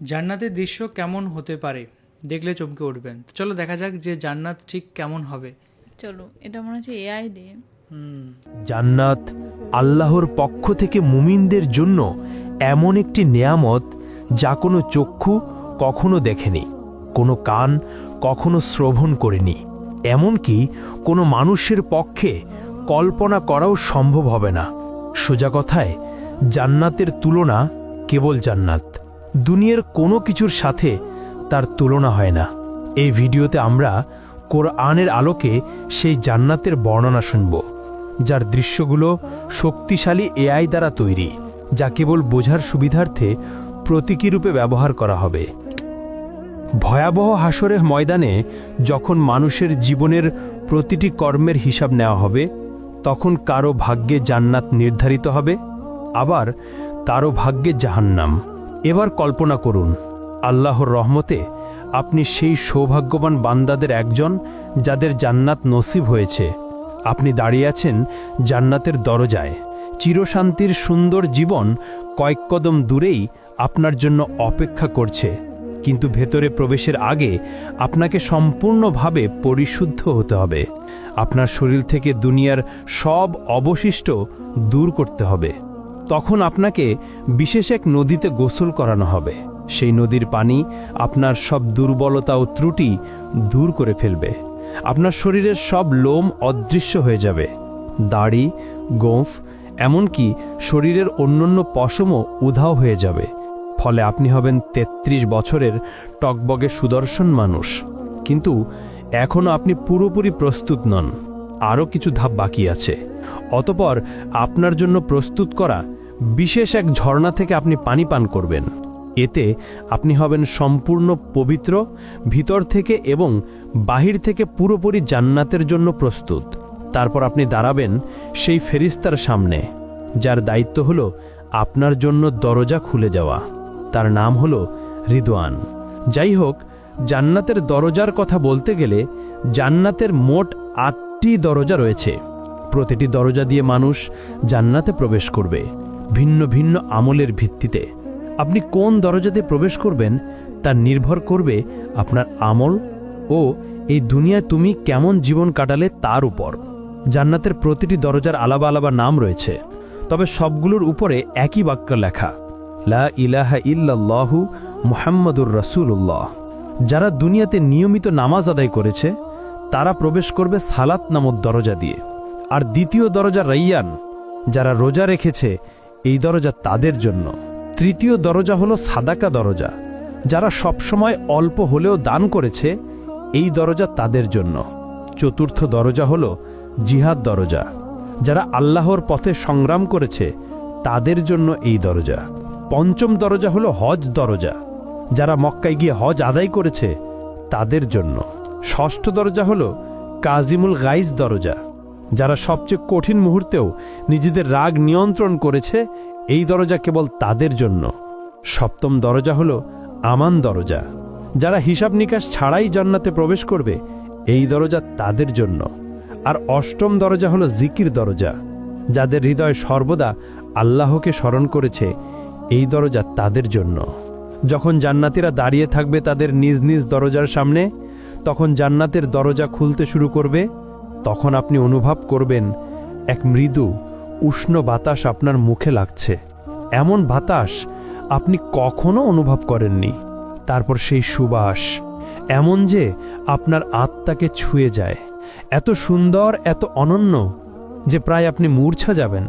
জান্নাতের দৃশ্য কেমন হতে পারে দেখলে চমকে উঠবেন। তো চলো দেখা যাক যে জান্নাত ঠিক কেমন হবে। চলো, এটা মনে হচ্ছে এআই দিয়ে। জান্নাত আল্লাহর পক্ষ থেকে মুমিনদের জন্য এমন একটি নেয়ামত যা কোনো চক্ষু কখনো দেখেনি, কোনো কান কখনো শ্রবণ করেনি, এমনকি কোনো মানুষের পক্ষে কল্পনা করাও সম্ভব হবে না। সোজা কথায় জান্নাতের তুলনা কেবল জান্নাত, দুনিয়ার কোনো কিছুর সাথে তার তুলনা হয় না। এই ভিডিওতে আমরা কোরআনের আলোকে সেই জান্নাতের বর্ণনা শুনব, যার দৃশ্যগুলো শক্তিশালী এআই দ্বারা তৈরি, যা কেবল বোঝার সুবিধার্থে প্রতীকী রূপে ব্যবহার করা হবে। ভয়াবহ হাসরের ময়দানে যখন মানুষের জীবনের প্রতিটি কর্মের হিসাব নেওয়া হবে, তখন কারো ভাগ্যে জান্নাত নির্ধারিত হবে, আবার কারো ভাগ্যে জাহান্নাম। এবার কল্পনা করুন, আল্লাহর রহমতে আপনি সেই সৌভাগ্যবান বান্দাদের একজন যাদের জান্নাত নসিব হয়েছে। আপনি দাঁড়িয়ে আছেন জান্নাতের দরজায়। চিরশান্তির সুন্দর জীবন কয়েক কদম দূরেই আপনার জন্য অপেক্ষা করছে, কিন্তু ভেতরে প্রবেশের আগে আপনাকে সম্পূর্ণভাবে পরিশুদ্ধ হতে হবে। আপনার শরীর থেকে দুনিয়ার সব অবশিষ্ট দূর করতে হবে। তখন আপনাকে বিশেষ এক নদীতে গোসল করানো হবে। সেই নদীর পানি আপনার সব দুর্বলতা ও ত্রুটি দূর করে ফেলবে। আপনার শরীরের সব লোম অদৃশ্য হয়ে যাবে, দাড়ি, গোঁফ, এমনকি শরীরের অন্যান্য পশমও উধাও হয়ে যাবে। ফলে আপনি হবেন ৩৩ বছরের টকবগে সুদর্শন মানুষ। কিন্তু এখনও আপনি পুরোপুরি প্রস্তুত নন, আরও কিছু ধাপ বাকি আছে। অতঃপর আপনার জন্য প্রস্তুত করা বিশেষ এক ঝর্ণা থেকে আপনি পানি পান করবেন। এতে আপনি হবেন সম্পূর্ণ পবিত্র, ভিতর থেকে এবং বাহির থেকে পুরোপুরি জান্নাতের জন্য প্রস্তুত। তারপর আপনি দাঁড়াবেন সেই ফেরেশতার সামনে, যার দায়িত্ব হলো আপনার জন্য দরজা খুলে যাওয়া। তার নাম হলো রিদওয়ান। যাই হোক, জান্নাতের দরজার কথা বলতে গেলে জান্নাতের মোট ৮টি দরজা রয়েছে। প্রতিটি দরজা দিয়ে মানুষ জান্নাতে প্রবেশ করবে ভিন্ন ভিন্ন আমলের ভিত্তিতে। আপনি কোন দরজাতে প্রবেশ করবেন তা নির্ভর করবে আপনার আমল ও এই দুনিয়ায় তুমি কেমন জীবন কাটালে তার উপর। জান্নাতের প্রতিটি দরজার আলাদা আলাদা নাম রয়েছে, তবে সবগুলোর উপরে একই বাক্য লেখা, লা ইলাহা ইল্লাল্লাহু মুহাম্মাদুর রাসূলুল্লাহ। যারা দুনিয়াতে নিয়মিত নামাজ আদায় করেছে তারা প্রবেশ করবে সালাত নামক দরজা দিয়ে। আর দ্বিতীয় দরজা রাইয়ান, যারা রোজা রেখেছে এই দরজা তাদের জন্য। তৃতীয় দরজা হলো সাদাকা দরজা, যারা সবসময় অল্প হলেও দান করেছে এই দরজা তাদের জন্য। চতুর্থ দরজা হলো জিহাদ দরজা, যারা আল্লাহর পথে সংগ্রাম করেছে তাদের জন্য এই দরজা। পঞ্চম দরজা হলো হজ দরজা, যারা মক্কায় গিয়ে হজ আদায় করেছে তাদের জন্য। ষষ্ঠ দরজা হলো কাজিমুল গাইজ দরজা, যারা সবচেয়ে কঠিন মুহূর্তেও নিজেদের রাগ নিয়ন্ত্রণ করেছে এই দরজা কেবল তাদের জন্য। সপ্তম দরজা হলো আমান দরজা, যারা হিসাব নিকাশ ছাড়াই জান্নাতে প্রবেশ করবে এই দরজা তাদের জন্য। আর অষ্টম দরজা হলো জিকির দরজা, যাদের হৃদয় সর্বদা আল্লাহকে স্মরণ করেছে এই দরজা তাদের জন্য। যখন জান্নাতীরা দাঁড়িয়ে থাকবে তাদের নিজ নিজ দরজার সামনে, তখন জান্নাতের দরজা খুলতে শুরু করবে। তখন আপনি অনুভব করবেন এক মৃদু উষ্ণ বাতাস আপনার মুখে লাগছে, এমন বাতাস আপনি কখনো অনুভব করেননি। তারপর সেই সুবাস এমন যে আপনার আত্মাকে ছুঁয়ে যায়, এত সুন্দর, এত অনন্য যে প্রায় আপনি মূর্ছা যাবেন।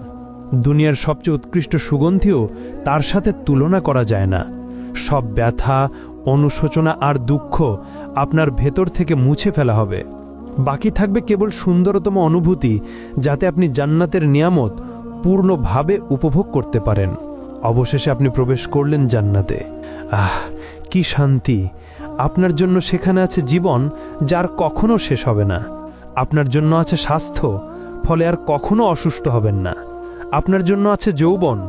দুনিয়ার সবচেয়ে উৎকৃষ্ট সুগন্ধিও তার সাথে তুলনা করা যায় না। সব ব্যথা, অনুশোচনা আর দুঃখ আপনার ভেতর থেকে মুছে ফেলা হবে। বাকি থাকবে কেবল সুন্দরতম অনুভূতি, যাতে আপনি জান্নাতের নিয়ামত পূর্ণভাবে উপভোগ করতে পারেন। অবশেষে আপনি প্রবেশ করলেন জান্নাতে। কি শান্তি! আপনার জন্য সেখানে আছে জীবন, যার কখনো শেষ হবে না। আপনার জন্য আছে স্বাস্থ্য, ফলে আর কখনো অসুস্থ হবেন না। আপনার জন্য আছে যৌবন,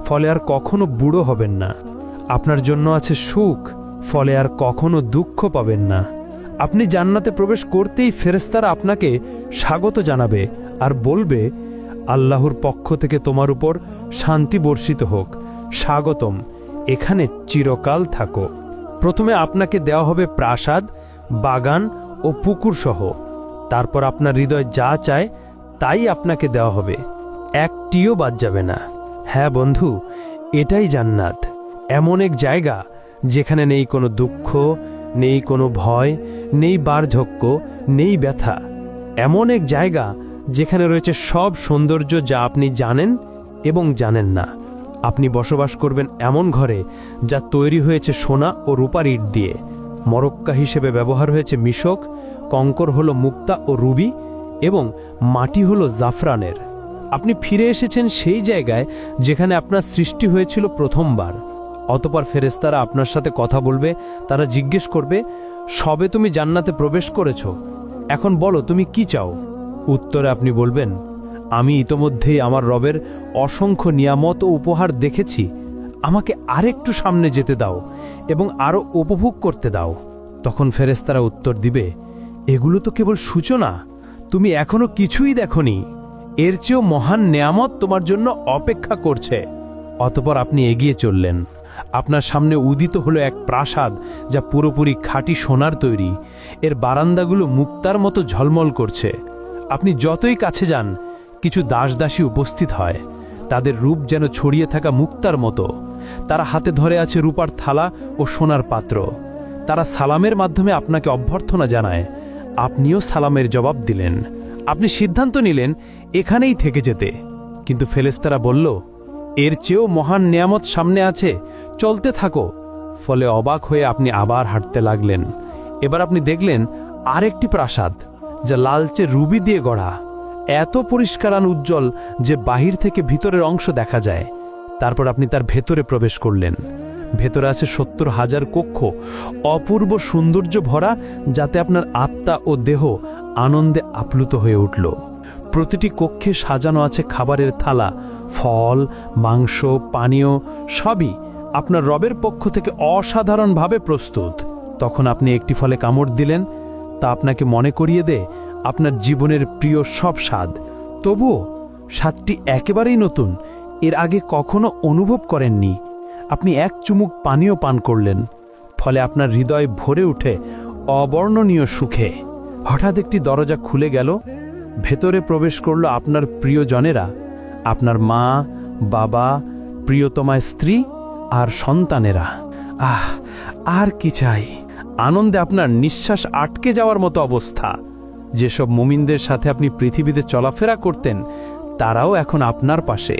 ফলে আর কখনো বুড়ো হবেন না। আপনার জন্য আছে সুখ, ফলে আর কখনো দুঃখ পাবেন না। আপনি জান্নাতে প্রবেশ করতেই ফেরেশতারা আপনাকে স্বাগত জানাবে আর বলবে, আল্লাহর পক্ষ থেকে তোমার উপর শান্তি বর্ষিত হোক, স্বাগতম, এখানে চিরকাল থাকো। প্রথমে আপনাকে দেওয়া হবে প্রাসাদ, বাগান ও পুকুর সহ। তারপর আপনার হৃদয় যা চায় তাই আপনাকে দেওয়া হবে, একটিও বাদ যাবে না। হ্যাঁ বন্ধু, এটাই জান্নাত। এমন এক জায়গা যেখানে নেই কোনো দুঃখ, নেই কোনো ভয়, নেই বার্ধক্য, নেই ব্যথা। এমন এক জায়গা যেখানে রয়েছে সব সৌন্দর্য যা আপনি জানেন এবং জানেন না। আপনি বসবাস করবেন এমন ঘরে যা তৈরি হয়েছে সোনা ও রূপার ইট দিয়ে। মরক্কা হিসেবে ব্যবহার হয়েছে মিশক, কঙ্কর হলো মুক্তা ও রুবি এবং মাটি হলো জাফরানের। আপনি ফিরে এসেছেন সেই জায়গায় যেখানে আপনার সৃষ্টি হয়েছিল প্রথমবার। অতঃপর ফেরেশতারা আপনার সাথে কথা বলবে। তারা জিজ্ঞেস করবে, সবে তুমি জান্নাতে প্রবেশ করেছ, এখন বলো তুমি কি চাও? উত্তরে আপনি বলবেন, আমি ইতোমধ্যেই আমার রবের অসংখ্য নিয়ামত ও উপহার দেখেছি, আমাকে আরেকটু সামনে যেতে দাও এবং আরও উপভোগ করতে দাও। তখন ফেরেশতারা উত্তর দিবে, এগুলো তো কেবল সূচনা, তুমি এখনো কিছুই দেখনি, এর চেয়েও মহান নেয়ামত তোমার জন্য অপেক্ষা করছে। অতঃপর আপনি এগিয়ে চললেন। আপনার সামনে উদিত হলো এক প্রাসাদ যা পুরোপুরি খাঁটি সোনার তৈরি। এর বারান্দাগুলো মুক্তার মতো ঝলমল করছে। আপনি যতই কাছে যান, কিছু দাসদাসী উপস্থিত হয়। তাদের রূপ যেন ছড়িয়ে থাকা মুক্তার মতো। তারা হাতে ধরে আছে রূপার থালা ও সোনার পাত্র। তারা সালামের মাধ্যমে আপনাকে অভ্যর্থনা জানায়। আপনিও সালামের জবাব দিলেন। আপনি সিদ্ধান্ত নিলেন এখানেই থেকে যেতে, কিন্তু ফেরেশতারা বলল, এর চেয়েও মহান নেয়ামত সামনে আছে, চলতে থাকো। ফলে অবাক হয়ে আপনি আবার হাঁটতে লাগলেন। এবার আপনি দেখলেন আরেকটি প্রাসাদ যা লালচে রুবি দিয়ে গড়া, এত পরিষ্কার আর উজ্জ্বল যে বাহির থেকে ভিতরের অংশ দেখা যায়। তারপর আপনি তার ভেতরে প্রবেশ করলেন। ভেতরে আছে ৭০,০০০ কক্ষ, অপূর্ব সৌন্দর্য ভরা, যাতে আপনার আত্মা ও দেহ আনন্দে আপ্লুত হয়ে উঠল। প্রতিটি কক্ষে সাজানো আছে খাবারের থালা, ফল, মাংস, পানীয়, সবই আপনার রবের পক্ষ থেকে অসাধারণভাবে প্রস্তুত। তখন আপনি একটি ফলে কামড় দিলেন, তা আপনাকে মনে করিয়ে দেয় আপনার জীবনের প্রিয় সব স্বাদ। তবুও স্বাদটি একেবারেই নতুন, এর আগে কখনো অনুভব করেননি। আপনি এক চুমুক পানীয় পান করলেন, ফলে আপনার হৃদয় ভরে উঠে অবর্ণনীয় সুখে। হঠাৎ একটি দরজা খুলে গেল। ভেতরে প্রবেশ করল আপনার প্রিয়জনেরা, আপনার মা, বাবা, প্রিয়তমা স্ত্রী আর সন্তানেরা। আহ, আর কি চাই! আনন্দে আপনার নিঃশ্বাস আটকে যাওয়ার মতো অবস্থা। যেসব মুমিনদের সাথে আপনি পৃথিবীতে চলাফেরা করতেন, তারাও এখন আপনার পাশে।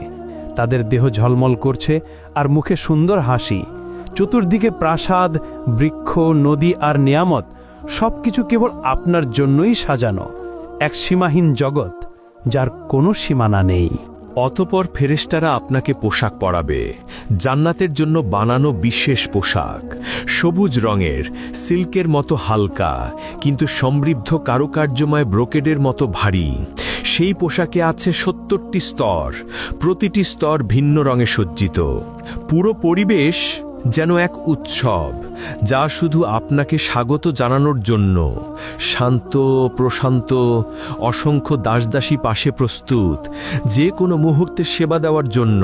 তাদের দেহ ঝলমল করছে আর মুখে সুন্দর হাসি। চতুর্দিকে প্রাসাদ, বৃক্ষ, নদী আর নিয়ামত, সবকিছু কেবল আপনার জন্যই সাজানো। এক সীমাহীন জগৎ যার কোনো সীমানা নেই। অতপর ফেরেশতারা আপনাকে পোশাক পরাবে, জান্নাতের জন্য বানানো বিশেষ পোশাক, সবুজ রঙের, সিল্কের মতো হালকা কিন্তু সমৃদ্ধ কারুকার্যময় ব্রোকেডের মতো ভারী। সেই পোশাকে আছে ৭০টি স্তর, প্রতিটি স্তর ভিন্ন রঙে সজ্জিত। পুরো পরিবেশ যেন এক উৎসব, যা শুধু আপনাকে স্বাগত জানানোর জন্য। শান্ত, প্রশান্ত, অসংখ্য দাসদাসী পাশে প্রস্তুত, যে কোনো মুহূর্তে সেবা দেওয়ার জন্য।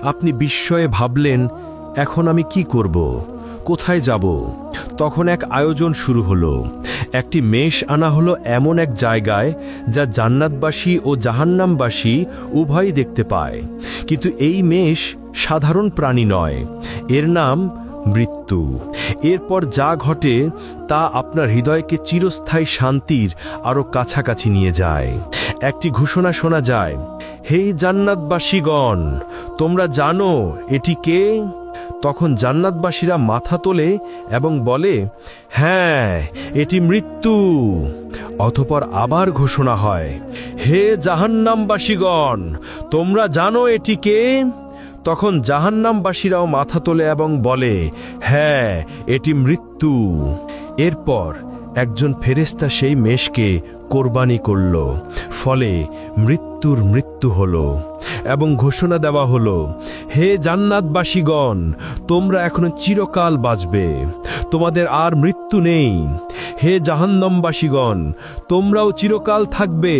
আপনি বিস্ময়ে ভাবলেন, এখন আমি কি করব, কোথায় যাব? তখন এক আয়োজন শুরু হলো। একটি মেষ আনা হলো এমন এক জায়গায় যা জান্নাতবাসী ও জাহান্নামবাসী উভয়ই দেখতে পায়। কিন্তু এই মেষ সাধারণ প্রাণী নয়, এর নাম মৃত্যু। এরপর যা ঘটে তা আপনার হৃদয়কে চিরস্থায়ী শান্তির আরও কাছাকাছি নিয়ে যায়। একটি ঘোষণা শোনা যায়, হে জান্নাতবাসীগণ, তোমরা জানো এটি কে? তখন জান্নাতবাসীরা মাথা তোলে এবং বলে, হ্যাঁ, এটি মৃত্যু। অতঃপর আবার ঘোষণা হয়, হে জাহান্নামবাসীগণ, তোমরা জানো এটি কে? তখন জাহান্নামবাসীরাও মাথা তোলে এবং বলে, হ্যাঁ, এটি মৃত্যু। এরপর একজন ফেরেশতা সেই মেষকে কোরবানি করল, ফলে মৃত্যুর মৃত্যু হল এবং ঘোষণা দেওয়া হলো, হে জান্নাতবাসীগণ, তোমরা এখনো চিরকাল বাঁচবে, তোমাদের আর মৃত্যু নেই। হে জাহান্নামবাসীগণ, তোমরাও চিরকাল থাকবে,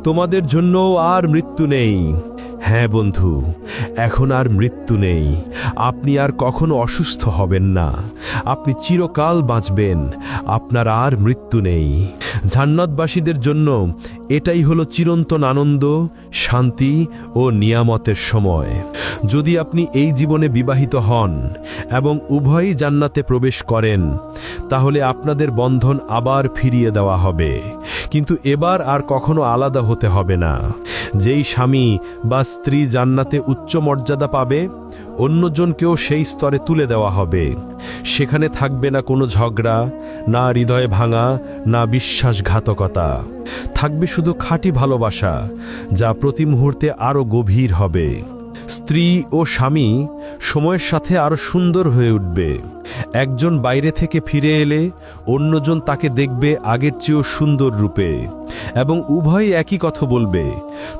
তোমাদের জন্যও আর মৃত্যু নেই। হ্যাঁ বন্ধু, এখন আর মৃত্যু নেই। আপনি আর কখনো অসুস্থ হবেন না। আপনি চিরকাল বাঁচবেন। আপনার আর মৃত্যু নেই। জান্নাতবাসীদের জন্য এটাই হলো চিরন্তন আনন্দ, শান্তি ও নিয়ামতের সময়। যদি আপনি এই জীবনে বিবাহিত হন এবং উভয়ই জান্নাতে প্রবেশ করেন, তাহলে আপনাদের বন্ধন আবার ফিরিয়ে দেওয়া হবে, কিন্তু এবার আর কখনো আলাদা হতে হবে না। যেই স্বামী বা স্ত্রী জান্নাতে উচ্চ মর্যাদা পাবে, অন্যজনকেও সেই স্তরে তুলে দেওয়া হবে। সেখানে থাকবে না কোনো ঝগড়া, না হৃদয় ভাঙা, না বিশ্বাসঘাতকতা। থাকবে শুধু খাঁটি ভালোবাসা, যা প্রতি মুহূর্তে আরও গভীর হবে। স্ত্রী ও স্বামী সময়ের সাথে আরও সুন্দর হয়ে উঠবে। একজন বাইরে থেকে ফিরে এলে অন্যজন তাকে দেখবে আগের চেয়েও সুন্দর রূপে, এবং উভয়ই একই কথা বলবে,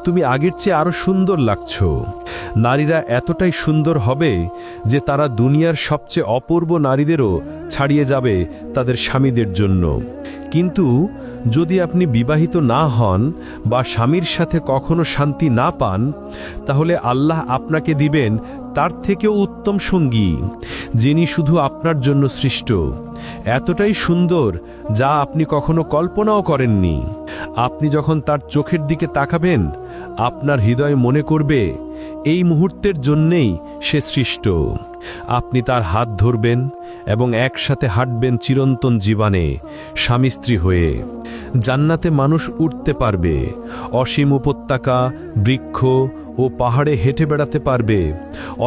তুমি আগের চেয়ে আরও সুন্দর লাগছো। নারীরা এতটাই সুন্দর হবে যে তারা দুনিয়ার সবচেয়ে অপূর্ব নারীদেরও ছাড়িয়ে যাবে তাদের স্বামীদের জন্য। কিন্তু যদি আপনি বিবাহিত না হন বা স্বামীর সাথে কখনো শান্তি না পান, তাহলে আল্লাহ আপনাকে দিবেন তার থেকেও উত্তম সঙ্গী, যিনি শুধু আপনার জন্য সৃষ্ট, এতটাই সুন্দর যা আপনি কখনো কল্পনাও করেননি। আপনি যখন তার চোখের দিকে তাকাবেন, আপনার হৃদয় মনে করবে এই মুহূর্তের জন্যেই সে সৃষ্ট। আপনি তার হাত ধরবেন এবং একসাথে হাঁটবেন চিরন্তন জীবনে স্বামী স্ত্রী হয়ে। জান্নাতে মানুষ উঠতে পারবে, অসীম উপত্যকা, বৃক্ষ ও পাহাড়ে হেঁটে বেড়াতে পারবে,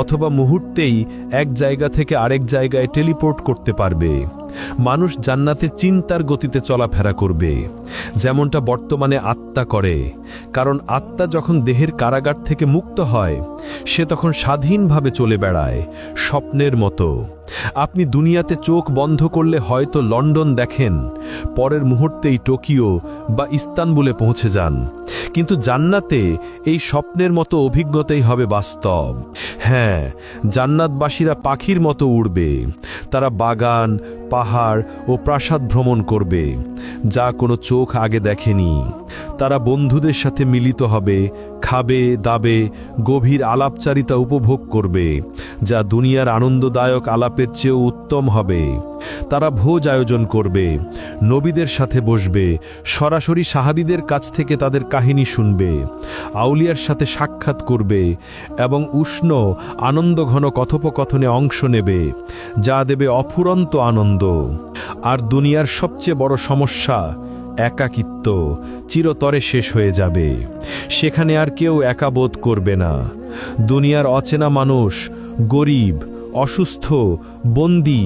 অথবা মুহূর্তেই এক জায়গা থেকে আরেক জায়গায় টেলিপোর্ট করতে পারবে। মানুষ জান্নাতে চিন্তার গতিতে চলাফেরা করবে, যেমনটা বর্তমানে আত্মা করে। কারণ আত্মা যখন দেহের কারাগার থেকে মুক্ত হয়, সে তখন স্বাধীনভাবে চলে বেড়ায়, স্বপ্নের মতো। আপনি দুনিয়াতে চোখ বন্ধ করলে হয়তো লন্ডন দেখেন, পরের মুহূর্তেই টোকিও বা ইস্তানবুলে পৌঁছে যান, কিন্তু জান্নাতে এই স্বপ্নের মতো অভিজ্ঞতাই হবে বাস্তব। হ্যাঁ, জান্নাতবাসীরা পাখির মতো উড়বে। তারা বাগান, পাহাড় ও প্রাসাদ ভ্রমণ করবে, যা কোনো চোখ আগে দেখেনি। তারা বন্ধুদের সাথে মিলিত হবে, খাবে, দাবে, গভীর আলাপচারিতা উপভোগ করবে, যা দুনিয়ার আনন্দদায়ক আলাপের চেয়েও উত্তম হবে। তারা ভোজ আয়োজন করবে, নবীদের সাথে বসবে, সরাসরি সাহাবীদের কাছ থেকে তাদের কাহিনী শুনবে, আউলিয়ার সাথে সাক্ষাৎ করবে এবং উষ্ণ আনন্দঘন কথোপকথনে অংশ নেবে, যা দেবে অফুরন্ত আনন্দ। আর দুনিয়ার সবচেয়ে বড় সমস্যা একাকিত্ব চিরতরে শেষ হয়ে যাবে। সেখানে আর কেউ একা বোধ করবে না। দুনিয়ার অচেনা মানুষ, গরিব, অসুস্থ, বন্দী,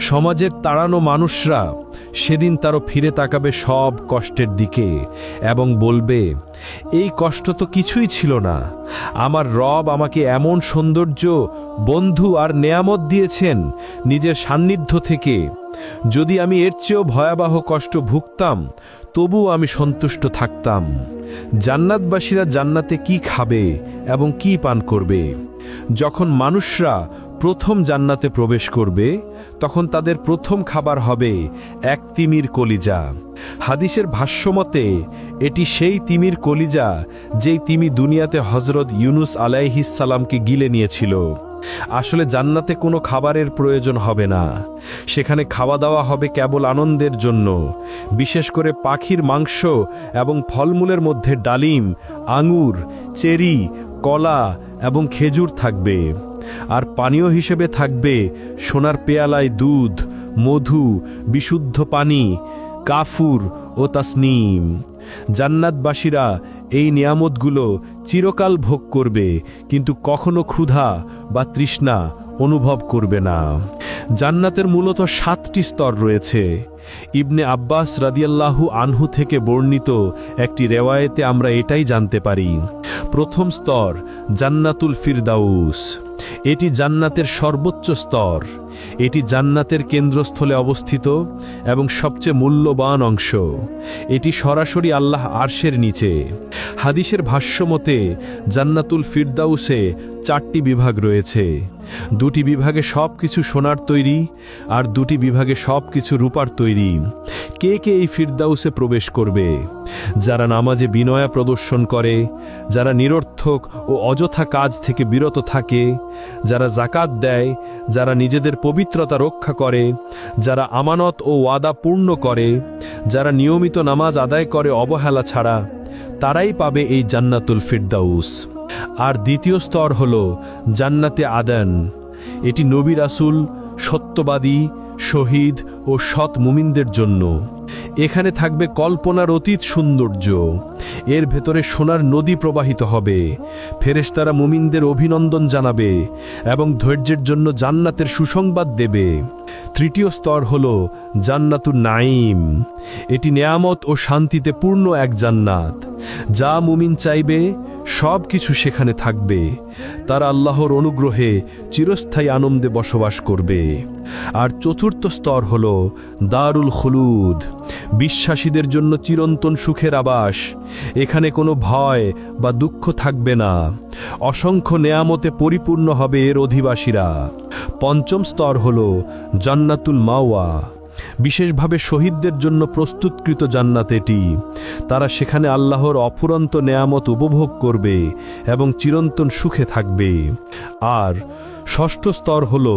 সমাজের তাড়ানো মানুষরা সেদিন তারও ফিরে তাকাবে সব কষ্টের দিকে এবং বলবে, এই কষ্ট তো কিছুই ছিল না। আমার রব আমাকে এমন সৌন্দর্য, বন্ধু আর নেয়ামত দিয়েছেন নিজের সান্নিধ্য থেকে। যদি আমি এর চেয়েও ভয়াবহ কষ্ট ভুগতাম, তবুও আমি সন্তুষ্ট থাকতাম। জান্নাতবাসীরা জান্নাতে কি খাবে এবং কি পান করবে? যখন মানুষরা প্রথম জান্নাতে প্রবেশ করবে, তখন তাদের প্রথম খাবার হবে এক তিমির কলিজা। হাদিসের ভাষ্যমতে এটি সেই তিমির কলিজা যেই তিমি দুনিয়াতে হজরত ইউনুস আলাইহিস সালামকে গিলে নিয়েছিল। আসলে জান্নাতে কোনো খাবারের প্রয়োজন হবে না। সেখানে খাওয়া দাওয়া হবে কেবল আনন্দের জন্য। বিশেষ করে পাখির মাংস এবং ফলমূলের মধ্যে ডালিম, আঙুর, চেরি, কলা এবং খেজুর থাকবে। আর পানীয় হিসেবে থাকবে সোনার পেয়ালায় দুধ, মধু, বিশুদ্ধ পানি, কাফুর ও তাসনিম। জান্নাতবাসীরা এই নিয়ামতগুলো চিরকাল ভোগ করবে, কিন্তু কখনো ক্ষুধা বা তৃষ্ণা অনুভব করবে না। জান্নাতের মূলত 7টি স্তর রয়েছে। ইবনে আব্বাস রাদিয়াল্লাহু আনহু থেকে বর্ণিত একটি রেওয়ায়েতে আমরা এটাই জানতে পারি। প্রথম স্তর জান্নাতুল ফিরদাউস। এটি জান্নাতের সর্বোচ্চ স্তর। এটি জান্নাতের কেন্দ্রস্থলে অবস্থিত এবং সবচেয়ে মূল্যবান অংশ। এটি সরাসরি আল্লাহ আরশের নিচে। হাদিসের ভাষ্যমতে জান্নাতুল ফিরদাউসে 4টি বিভাগ রয়েছে। 2টি বিভাগে সবকিছু সোনার তৈরি, আর 2টি বিভাগে সবকিছু রূপার তৈরি। কে কে এই ফিরদাউসে প্রবেশ করবে? যারা নামাজে বিনয়া প্রদর্শন করে, যারা নিরর্থক ও অযথা কাজ থেকে বিরত থাকে, যারা জাকাত দেয়, যারা নিজেদের পবিত্রতা রক্ষা করে, যারা আমানত ও ওয়াদা পূর্ণ করে, যারা নিয়মিত নামাজ আদায় করে অবহেলা ছাড়া, তারাই পাবে এই জান্নাতুল ফিরদাউস। আর দ্বিতীয় স্তর হল জান্নাতে আদান। এটি নবী রাসূল, সত্যবাদী, শহীদ ও সৎ মুমিনদের জন্য। এখানে থাকবে কল্পনার অতীত সৌন্দর্য। এর ভেতরে সোনার নদী প্রবাহিত হবে, ফেরেশতারা মুমিনদের অভিনন্দন জানাবে এবং ধৈর্যের জন্য জান্নাতের সুসংবাদ দেবে। তৃতীয় স্তর হল জান্নাতুন নাঈম। এটি নেয়ামত ও শান্তিতে পূর্ণ এক জান্নাত। যা মুমিন চাইবে সব কিছু সেখানে থাকবে। তারা আল্লাহর অনুগ্রহে চিরস্থায়ী আনন্দে বসবাস করবে। আর চতুর্থ স্তর হল দারুল খুলুদ, বিশ্বাসীদের জন্য চিরন্তন সুখের আবাস। এখানে কোনো ভয় বা দুঃখ থাকবে না। অসংখ্য নেয়ামতে পরিপূর্ণ হবে এর অধিবাসীরা। পঞ্চম স্তর হল জান্নাতুল মাওয়া, বিশেষভাবে শহীদদের জন্য প্রস্তুতকৃত জান্নাত এটি। তারা সেখানে আল্লাহর অফুরন্ত নেয়ামত উপভোগ করবে এবং চিরন্তন সুখে থাকবে। আর ষষ্ঠ স্তর হল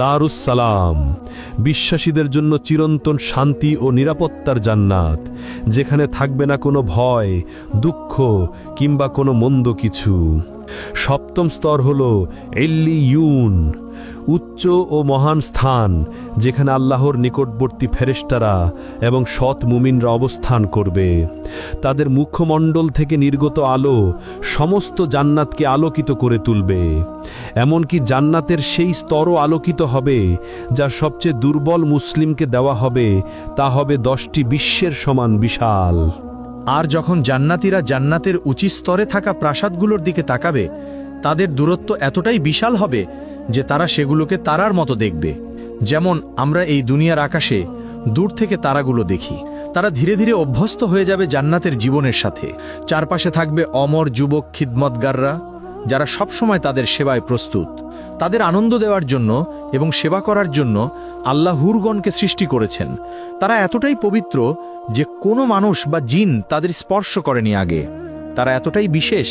দারুস সালাম, বিশ্বাসীদের জন্য চিরন্তন শান্তি ও নিরাপত্তার জান্নাত, যেখানে থাকবে না কোনো ভয়, দুঃখ কিংবা কোনো মন্দ কিছু। সপ্তম স্তর হল ইল্লিয়ুন, উচ্চ ও মহান স্থান, যেখানে আল্লাহর নিকটবর্তী ফেরেশতারা এবং সৎ মুমিনরা অবস্থান করবে। তাদের মুখমণ্ডল থেকে নির্গত আলো সমস্ত জান্নাতকে আলোকিত করে তুলবে। এমনকি জান্নাতের সেই স্তরও আলোকিত হবে যা সবচেয়ে দুর্বল মুসলিমকে দেওয়া হবে, তা হবে 10টি বিশ্বের সমান বিশাল। আর যখন জান্নাতীরা জান্নাতের উঁচু স্তরে থাকা প্রাসাদগুলোর দিকে তাকাবে, তাদের দূরত্ব এতটাই বিশাল হবে যে তারা সেগুলোকে তারার মতো দেখবে, যেমন আমরা এই দুনিয়ার আকাশে দূর থেকে তারাগুলো দেখি। তারা ধীরে ধীরে অভ্যস্ত হয়ে যাবে জান্নাতের জীবনের সাথে। চারপাশে থাকবে অমর যুবক খিদমতগাররা, যারা সবসময় তাদের সেবায় প্রস্তুত। তাদের আনন্দ দেওয়ার জন্য এবং সেবা করার জন্য আল্লাহ হুরগণকে সৃষ্টি করেছেন। তারা এতটাই পবিত্র যে কোনো মানুষ বা জিন তাদের স্পর্শ করেনি আগে। তারা এতটাই বিশেষ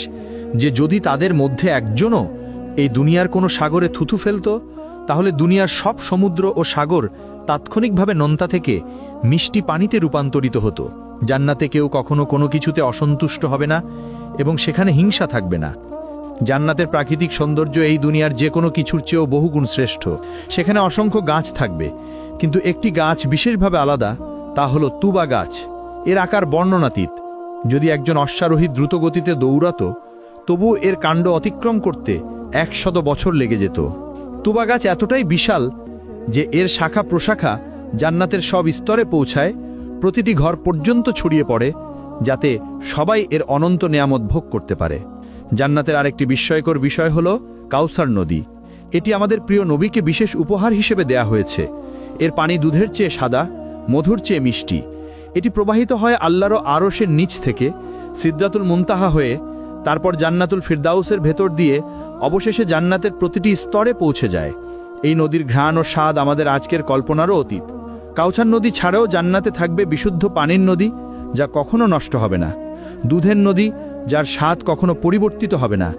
যে যদি তাদের মধ্যে একজনও এই দুনিয়ার কোনো সাগরে থুথু ফেলত, তাহলে দুনিয়ার সব সমুদ্র ও সাগর তাৎক্ষণিকভাবে নোনতা থেকে মিষ্টি পানিতে রূপান্তরিত হতো। জান্নাতে কেউ কখনো কোনো কিছুতে অসন্তুষ্ট হবে না এবং সেখানে হিংসা থাকবে না। জান্নাতের প্রাকৃতিক সৌন্দর্য এই দুনিয়ার যে কোনো কিছুর চেয়েও বহুগুণ শ্রেষ্ঠ। সেখানে অসংখ্য গাছ থাকবে, কিন্তু একটি গাছ বিশেষভাবে আলাদা, তা হলো তুবা গাছ। এর আকার বর্ণনাতীত। যদি একজন অশ্বারোহী দ্রুতগতিতে দৌড়াতো, তবু এর কাণ্ড অতিক্রম করতে 100 বছর লেগে যেত। তুবা গাছ এতটাই বিশাল যে এর শাখা প্রশাখা জান্নাতের সব স্তরে পৌঁছায়, প্রতিটি ঘর পর্যন্ত ছড়িয়ে পড়ে, যাতে সবাই এর অনন্ত নেয়ামত ভোগ করতে পারে। জান্নাতের আরেকটি বিস্ময়কর বিষয় হল কাউসার নদী। এটি আমাদের প্রিয় নবীকে বিশেষ উপহার হিসেবে দেয়া হয়েছে। এর পানি দুধের চেয়ে সাদা, মধুর চেয়ে মিষ্টি। এটি প্রবাহিত হয় আল্লাহর আরশের নিচ থেকে সিদরাতুল মুনতাহা হয়ে, তারপর জান্নাতুল ফিরদাউসের ভেতর দিয়ে অবশেষে জান্নাতের প্রতিটি স্তরে পৌঁছে যায়। এই নদীর ঘ্রাণ ও স্বাদ আমাদের আজকের কল্পনারও অতীত। কাউসার নদী ছাড়াও জান্নাতে থাকবে বিশুদ্ধ পানির নদী, যা কখনো নষ্ট হবে না। দুধের নদী, যার স্বাদ কখনো পরিবর্তিত হবে না।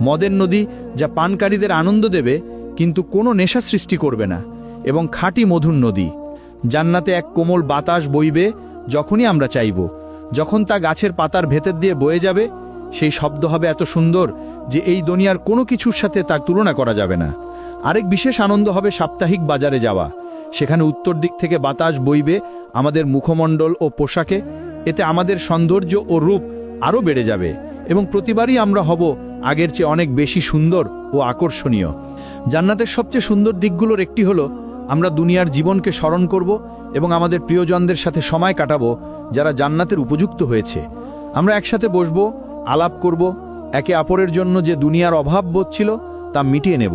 মদের নদী, যা পানকারীদের আনন্দ দেবে কিন্তু কোনো নেশা সৃষ্টি করবে না। এবং খাঁটি মধুর নদী। জান্নাতে এক কোমল বাতাস বইবে যখনই আমরা চাইব। যখন তা গাছের পাতার ভেতর দিয়ে বয়ে যাবে, সেই শব্দ হবে এত সুন্দর যে এই দুনিয়ার কোনো কিছুর সাথে তার তুলনা করা যাবে না। আরেক বিশেষ আনন্দ হবে সাপ্তাহিক বাজারে যাওয়া। সেখানে উত্তর দিক থেকে বাতাস বইবে আমাদের মুখমণ্ডল ও পোশাকে। এতে আমাদের সৌন্দর্য ও রূপ আরও বেড়ে যাবে এবং প্রতিবারই আমরা হব আগের চেয়ে অনেক বেশি সুন্দর ও আকর্ষণীয়। জান্নাতের সবচেয়ে সুন্দর দিকগুলোর একটি হলো আমরা দুনিয়ার জীবনকে স্মরণ করব এবং আমাদের প্রিয়জনদের সাথে সময় কাটাবো যারা জান্নাতের উপযুক্ত হয়েছে। আমরা একসাথে বসবো, আলাপ করব, একে অপরের জন্য যে দুনিয়ার অভাব বোধ ছিল তা মিটিয়ে নেব।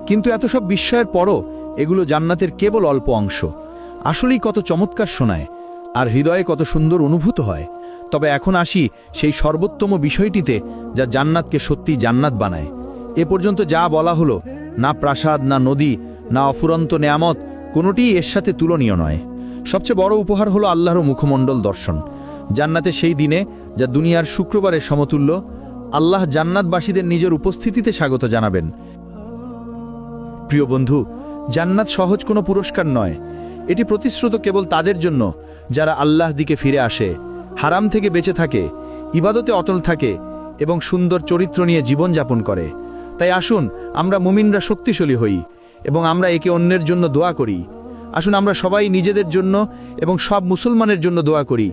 কিন্তু এত সব বিস্ময়ের পরও এগুলো জান্নাতের কেবল অল্প অংশ। আসলেই কত চমৎকার শোনায় আর হৃদয়ে কত সুন্দর অনুভূত হয়। তবে এখন আসি সেই সর্বোত্তম বিষয়টিতে যা জান্নাতকে সত্যি জান্নাত বানায়। এ পর্যন্ত যা বলা হলো, না প্রাসাদ, না নদী, না অফুরন্ত নেয়ামত, কোনোটিই এর সাথে তুলনীয় নয়। সবচেয়ে বড় উপহার হলো আল্লাহর মুখমণ্ডল দর্শন। জান্নাতে সেই দিনে, যা দুনিয়ার শুক্রবারের সমতুল্য, আল্লাহ জান্নাতবাসীদের নিজের উপস্থিতিতে স্বাগত জানাবেন। প্রিয় বন্ধু, জান্নাত সহজ কোনো পুরস্কার নয়। এটি প্রতিশ্রুত কেবল তাদের জন্য যারা আল্লাহর দিকে ফিরে আসে, হারাম থেকে বেঁচে থাকে, ইবাদতে অটল থাকে এবং সুন্দর চরিত্র নিয়ে জীবনযাপন করে। তাই আসুন আমরা মুমিনরা শক্তিশালী হই এবং আমরা একে অন্যের জন্য দোয়া করি। আসুন আমরা সবাই নিজেদের জন্য এবং সব মুসলমানের জন্য দোয়া করি।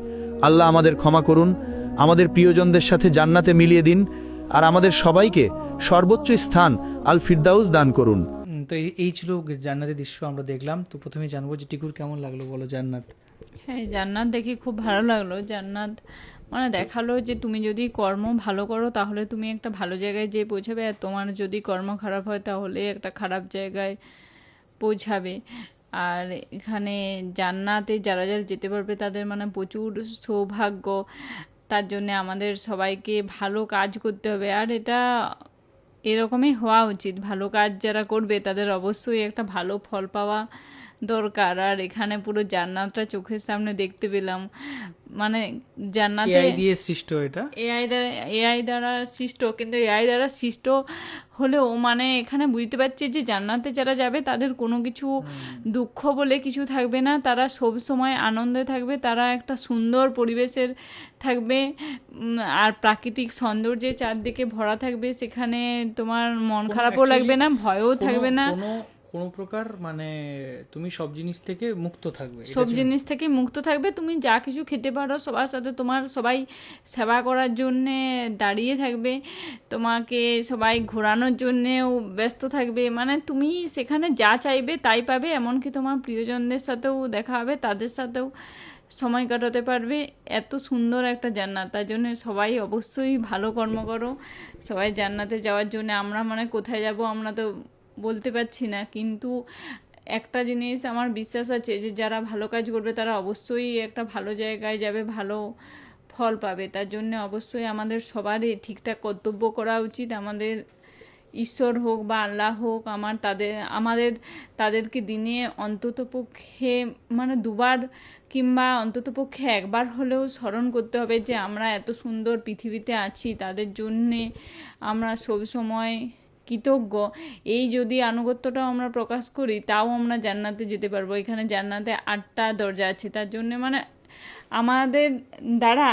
আল্লাহ আমাদের ক্ষমা করুন, আমাদের প্রিয়জনদের সাথে জান্নাতে মিলিয়ে দিন, আর আমাদের সবাইকে সর্বোচ্চ স্থান আল ফিরদাউস দান করুন। তো এই ছিল জান্নাতের দৃশ্য আমরা দেখলাম। তো প্রথমে জানবো যে টিকুর কেমন লাগলো বলো জান্নাত। হ্যাঁ, জান্নাত দেখে খুব ভালো লাগলো। জান্নাত মানে দেখালো যে তুমি যদি কর্ম ভালো করো তাহলে তুমি একটা ভালো জায়গায় যেয়ে পৌঁছাবে, আর তোমার যদি কর্ম খারাপ হয় তাহলে একটা খারাপ জায়গায় পৌঁছাবে। আর এখানে জান্নাতে যারা যারা যেতে পারবে তাদের মানে প্রচুর সৌভাগ্য। তার জন্য আমাদের সবাইকে ভালো কাজ করতে হবে, আর এটা এরকমই হওয়া উচিত। ভালো কাজ যারা করবে তাদের অবশ্যই একটা ভালো ফল পাওয়া দরকার। আর এখানে পুরো জান্নাতটা চোখের সামনে দেখতে পেলাম। মানে জান্নাতে এআই দিয়ে সৃষ্ট এটা। এআই দ্বারা সৃষ্ট, কিন্তু এআই দ্বারা সৃষ্ট হলেও মানে এখানে বুঝতে পারছি যে জান্নাতে যারা যাবে তাদের কোনো কিছু দুঃখ বলে কিছু থাকবে না। তারা সব সময় আনন্দে থাকবে, তারা একটা সুন্দর পরিবেশের থাকবে, আর প্রাকৃতিক সৌন্দর্যে চারদিকে ভরা থাকবে। সেখানে তোমার মন খারাপও লাগবে না, ভয়ও থাকবে না, কোনো প্রকার মানে তুমি সব জিনিস থেকে মুক্ত থাকবে। সব জিনিস থেকে মুক্ত থাকবে। তুমি যা কিছু খেতে পারো, সবার সাথে তোমার সবাই সেবা করার জন্যে দাঁড়িয়ে থাকবে, তোমাকে সবাই ঘোরানোর জন্যেও ব্যস্ত থাকবে। মানে তুমি সেখানে যা চাইবে তাই পাবে, এমনকি তোমার প্রিয়জনদের সাথেও দেখা হবে, তাদের সাথেও সময় কাটাতে পারবে। এত সুন্দর একটা জান্নাত, তার জন্য সবাই অবশ্যই ভালো কর্ম করো। সবাই জান্নাতে যাওয়ার জন্য আমরা মানে কোথায় যাব আমরা তো বলতে পারছি না, কিন্তু একটা জিনিস আমার বিশ্বাস আছে যে যারা ভালো কাজ করবে তারা অবশ্যই একটা ভালো জায়গায় যাবে, ভালো ফল পাবে। তার জন্য অবশ্যই আমাদের সবারই ঠিকঠাক কর্তব্য করা উচিত। আমাদের ঈশ্বর হোক বা আল্লাহ হোক, তাদেরকে দিনে অন্ততপক্ষে মানে দুবার কিংবা অন্ততপক্ষে একবার হলেও স্মরণ করতে হবে যে আমরা এত সুন্দর পৃথিবীতে আছি, তাদের জন্যে আমরা সবসময় কৃতজ্ঞ। এই যদি আনুগত্যটাও আমরা প্রকাশ করি তাও আমরা জান্নাতে যেতে পারবো। এখানে জান্নাতে 8টা দরজা আছে, তার জন্য মানে আমাদের দ্বারা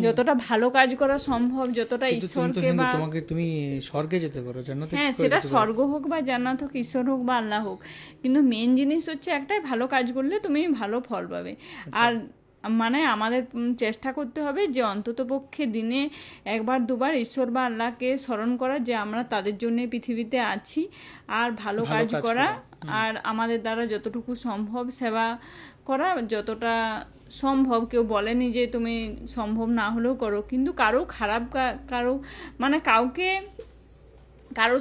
যতটা ভালো কাজ করা সম্ভব, যতটা ঈশ্বরকে বা তুমি স্বর্গে যেতে পারো, জান্নাতে। হ্যাঁ, সেটা স্বর্গ হোক বা জান্নাত হোক, ঈশ্বর হোক বা আল্লাহ হোক, কিন্তু মেন জিনিস হচ্ছে একটাই, ভালো কাজ করলে তুমি ভালো ফল পাবে। আর মানে আমাদের চেষ্টা করতে হবে যে অন্ততপক্ষে দিনে একবার দুবার ঈশ্বর বা আল্লাহকে স্মরণ করা, যে আমরা তাদের জন্য পৃথিবীতে আছি, আর ভালো কাজ করা, আর আমাদের দ্বারা যতটুকু সম্ভব সেবা করা, যতটা সম্ভব। কেউ বলেনি যে তুমি সম্ভব না হলেও করো, কিন্তু কারোর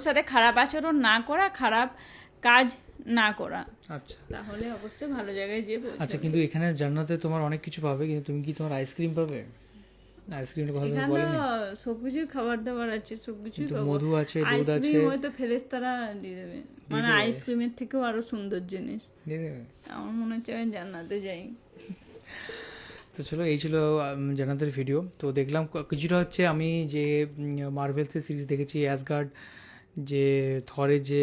সাথে খারাপ আচরণ না করা, খারাপ কাজ না করা। আচ্ছা, তাহলে অবশ্যই ভালো জায়গায় যেয়ে পৌঁছাবে। আচ্ছা, কিন্তু এখানে জান্নাতে তোমার অনেক কিছু পাবে, কিন্তু তুমি কি তোমার আইসক্রিম পাবে? আইসক্রিমটা কথা এখানে বলেনি। সবকিছু খাবার দাবার আছে, সবকিছু মধু আছে, দুধ আছে। আইসক্রিম হয়তো ফেরেশতারা দিয়ে দেবে, মানে আইসক্রিমের থেকেও আরো সুন্দর জিনিস দিয়ে দেবে। আমার মনে হচ্ছে আমি জান্নাতে যাই। তো চলো, এই ছিল জান্নাতের ভিডিও। তো দেখলাম কিছুটা হচ্ছে আমি যে মার্ভেলসের সিরিজ দেখেছি, অ্যাসগার্ড, যে থরের যে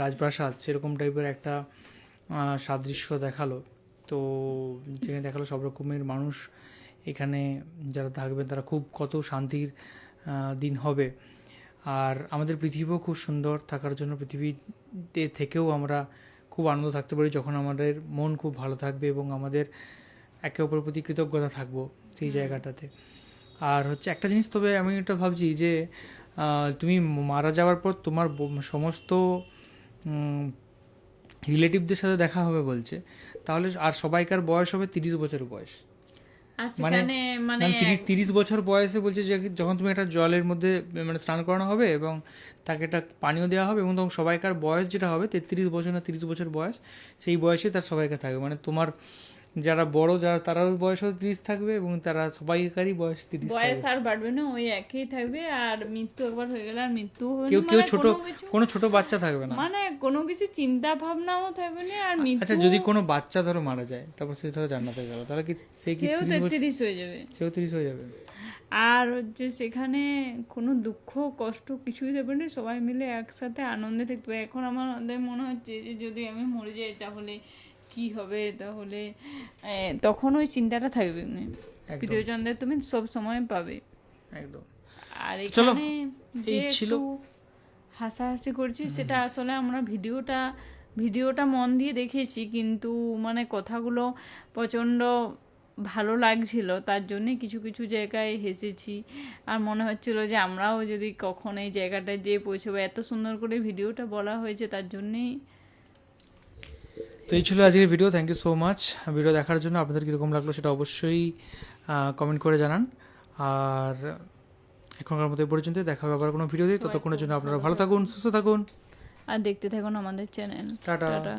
রাজপ্রাসাদ, সেরকম টাইপের একটা সাদৃশ্য দেখালো। তো যেখানে দেখালো সব রকমের মানুষ এখানে যারা থাকবেন তারা খুব কত শান্তির দিন হবে। আর আমাদের পৃথিবীও খুব সুন্দর থাকার জন্য, পৃথিবীতে থেকেও আমরা খুব আনন্দ থাকতে পারি যখন আমাদের মন খুব ভালো থাকবে এবং আমাদের একে অপরের প্রতি কৃতজ্ঞতা থাকবো সেই জায়গাটাতে। আর হচ্ছে একটা জিনিস, তবে আমি এটা ভাবছি যে তুমি মারা যাওয়ার পর তোমার সমস্ত রিলেটিভদের সাথে দেখা হবে বলছে, তাহলে আর সবাইকার বয়স হবে 30 বছর বয়স। আর সেখানে মানে 30 বছর বয়সে বলছে যে যখন তুমি একটা জলের মধ্যে মানে স্নান করানো হবে এবং তাকে একটা পানীয় দেওয়া হবে, এবং তখন সবাইকার বয়স যেটা হবে 33 বছর না 30 বছর বয়স, সেই বয়সে তার সবাইকার থাকবে। মানে তোমার যারা বড় যারা তারাও বয়স 30 থাকবে এবং তারা সবাইকারই বয়স 30 বয়স থাকবে। আর বাড়বে না, ওই একই থাকবে। আর মৃত্যু একবার হয়ে গেলে আর মৃত্যু হবে না, কেউ কেউ মানে ছোট কোনো ছোট বাচ্চা থাকবে না। মানে কোনো কিছু চিন্তা ভাবনাও থাকবে না। আর মৃত্যু আচ্ছা যদি কোনো বাচ্চা ধরো মারা যায় তারপর সে ধরো জান্নাতে গেল, তাহলে কি সে কি সেও 30 বছর 33 হয়ে যাবে। সেও 30 হয়ে যাবে? আর হচ্ছে সেখানে কোনো দুঃখ কষ্ট কিছুই দেবে না, সবাই মিলে একসাথে আনন্দে থাকবে। এখন আমাদের মনে হচ্ছে যে যদি আমি মরে যাই তাহলে কি হবে, তাহলে তখন ওই চিন্তাটা থাকবে না। একদম। প্রিয়জনদের তুমি সব সময় পাবে। একদম। আর চলো, এখানে যে এই ছিল। একটু হাসাহাসি করছি সেটা আসলে আমরা ভিডিওটা মন দিয়ে দেখেছি, কিন্তু মানে কথাগুলো প্রচণ্ড ভালো লাগছিল, তার জন্যে কিছু কিছু জায়গায় হেসেছি। আর মনে হচ্ছিল যে আমরাও যদি কখন এই জায়গাটায় যেয়ে পৌঁছবো, এত সুন্দর করে ভিডিওটা বলা হয়েছে তার জন্যেই। তো এই ছিল আজকের video. Thank you so much video দেখার জন্য। আপনাদের কীরকম লাগলো সেটা অবশ্যই কমেন্ট করে জানান। আর এখনকার মতো এই পর্যন্ত, দেখা হবে আবার কোনো ভিডিও দিয়ে। ততক্ষণের জন্য আপনারা ভালো থাকুন, সুস্থ থাকুন, আর দেখতে থাকুন আমাদের চ্যানেল। টাটা। টাটা।